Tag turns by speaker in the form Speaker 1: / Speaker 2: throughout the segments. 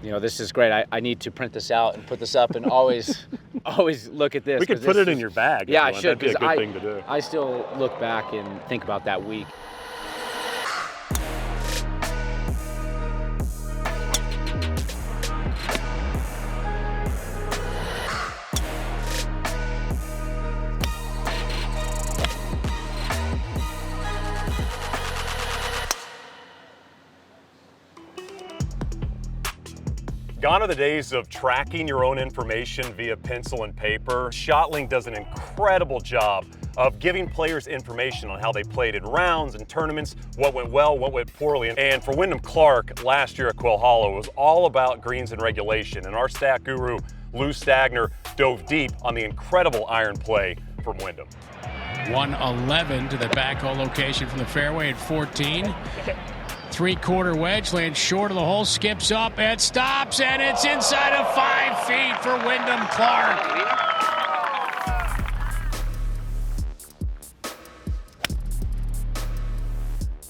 Speaker 1: you know, this is great. I need to print this out and put this up and always look at this.
Speaker 2: We could put it in your bag.
Speaker 1: Yeah, I
Speaker 2: That'd
Speaker 1: should,
Speaker 2: be a good thing to do.
Speaker 1: I still look back and think about that week.
Speaker 2: Gone are the days of tracking your own information via pencil and paper. ShotLink does an incredible job of giving players information on how they played in rounds and tournaments, what went well, what went poorly. And for Wyndham Clark last year at Quail Hollow, it was all about greens and regulation. And our stat guru, Lou Stagner, dove deep on the incredible iron play from Wyndham.
Speaker 3: 111 to the backhole location from the fairway at 14. Three-quarter wedge, lands short of the hole, skips up and stops, and it's inside of 5 feet for Wyndham Clark.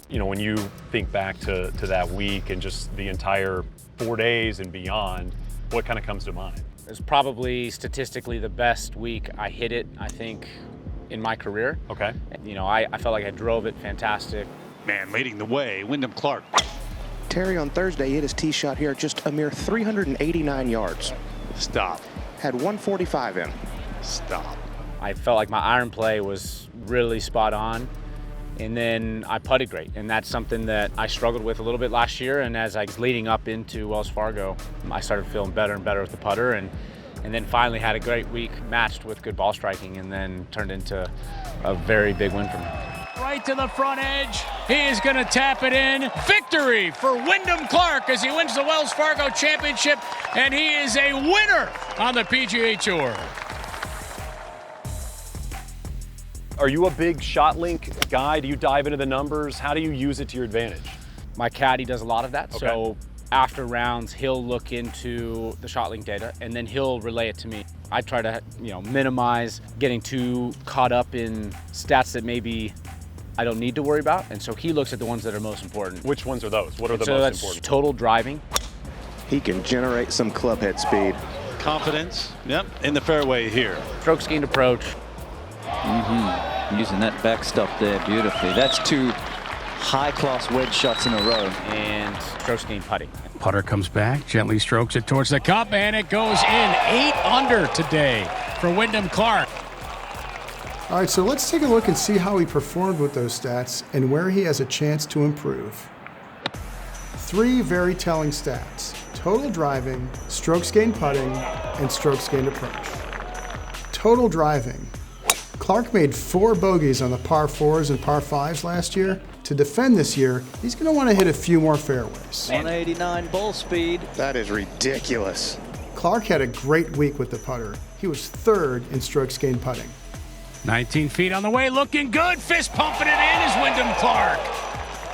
Speaker 2: You know, when you think back to that week and just the entire 4 days and beyond, what kind of comes to mind?
Speaker 1: It's probably statistically the best week I hit it, I think, in my career.
Speaker 2: Okay.
Speaker 1: You know, I felt like I drove it fantastic.
Speaker 4: Man leading the way, Wyndham Clark.
Speaker 5: Terry on Thursday hit his tee shot here at just a mere 389 yards.
Speaker 4: Stop.
Speaker 5: Had 145 in.
Speaker 4: Stop.
Speaker 1: I felt like my iron play was really spot on. And then I putted great, and that's something that I struggled with a little bit last year. And as I was leading up into Wells Fargo, I started feeling better and better with the putter, and then finally had a great week matched with good ball striking, and then turned into a very big win for me.
Speaker 3: Right to the front edge. He is going to tap it in. Victory for Wyndham Clark as he wins the Wells Fargo Championship, and he is a winner on the PGA Tour.
Speaker 2: Are you a big ShotLink guy? Do you dive into the numbers? How do you use it to your advantage?
Speaker 1: My caddy does a lot of that.
Speaker 2: Okay.
Speaker 1: So after rounds, he'll look into the ShotLink data, and then he'll relay it to me. I try to, minimize getting too caught up in stats that maybe I don't need to worry about, and so he looks at the ones that are most important.
Speaker 2: Which ones are those? What are the
Speaker 1: so
Speaker 2: most
Speaker 1: that's
Speaker 2: important?
Speaker 1: Total driving.
Speaker 5: He can generate some club head speed.
Speaker 4: Confidence, yep, in the fairway here.
Speaker 1: Stroke gained approach.
Speaker 6: Using that back stop there beautifully. That's 2 high-class wedge shots in a row.
Speaker 1: And stroke gained putting.
Speaker 3: Putter comes back, gently strokes it towards the cup, and it goes in. 8 under today for Wyndham Clark.
Speaker 7: All right, so let's take a look and see how he performed with those stats and where he has a chance to improve. 3 very telling stats: total driving, strokes gained putting, and strokes gained approach. Total driving. Clark made 4 bogeys on the par 4s and par 5s last year. To defend this year, he's going to want to hit a few more fairways.
Speaker 6: 189 ball speed.
Speaker 5: That is ridiculous.
Speaker 7: Clark had a great week with the putter. He was 3rd in strokes gained putting.
Speaker 3: 19 feet on the way, looking good. Fist pumping it in is Wyndham Clark.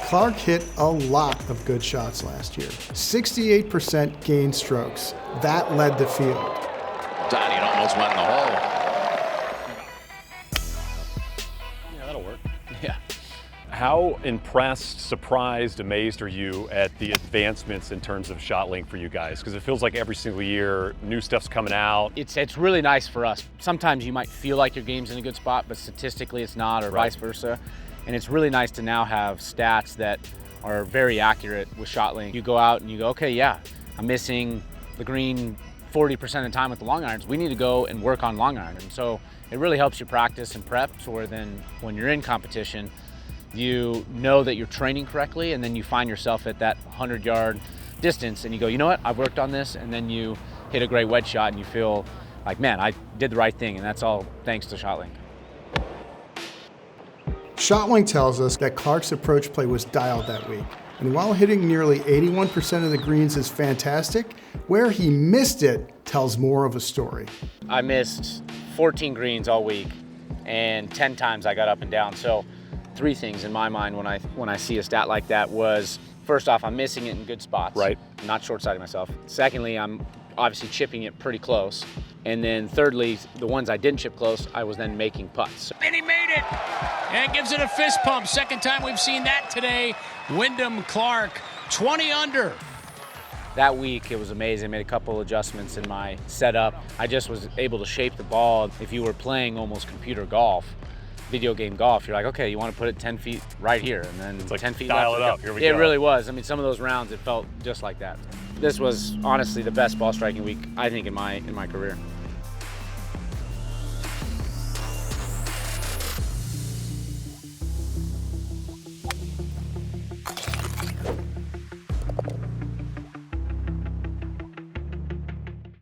Speaker 7: Clark hit a lot of good shots last year. 68% gained strokes. That led the field.
Speaker 4: Donnie almost went in the hole.
Speaker 2: Yeah, that'll work.
Speaker 1: Yeah.
Speaker 2: How impressed, surprised, amazed are you at the advancements in terms of ShotLink for you guys? Because it feels like every single year, new stuff's coming out.
Speaker 1: It's really nice for us. Sometimes you might feel like your game's in a good spot, but statistically it's not, or vice versa. And it's really nice to now have stats that are very accurate with ShotLink. You go out and you go, okay, yeah, I'm missing the green 40% of the time with the long irons. We need to go and work on long iron. And so it really helps you practice and prep, so then when you're in competition, you know that you're training correctly, and then you find yourself at that 100-yard distance and you go, you know what, I've worked on this, and then you hit a great wedge shot and you feel like, man, I did the right thing, and that's all thanks to ShotLink.
Speaker 7: ShotLink tells us that Clark's approach play was dialed that week. And while hitting nearly 81% of the greens is fantastic, where he missed it tells more of a story.
Speaker 1: I missed 14 greens all week, and 10 times I got up and down. So 3 things in my mind when I see a stat like that was, first off, I'm missing it in good spots.
Speaker 2: Right.
Speaker 1: I'm not short-siding myself. Secondly, I'm obviously chipping it pretty close. And then thirdly, the ones I didn't chip close, I was then making putts.
Speaker 3: And he made it, and gives it a fist pump. Second time we've seen that today. Wyndham Clark, 20 under.
Speaker 1: That week, it was amazing. I made a couple adjustments in my setup. I just was able to shape the ball. If you were playing almost computer golf, video game golf, you're like, okay, you want to put it 10 feet right here, and then
Speaker 2: It's like
Speaker 1: 10 feet
Speaker 2: dial
Speaker 1: left.
Speaker 2: it up. Here we go.
Speaker 1: It really was. I mean, some of those rounds, it felt just like that. This was honestly the best ball striking week, I think, in my career.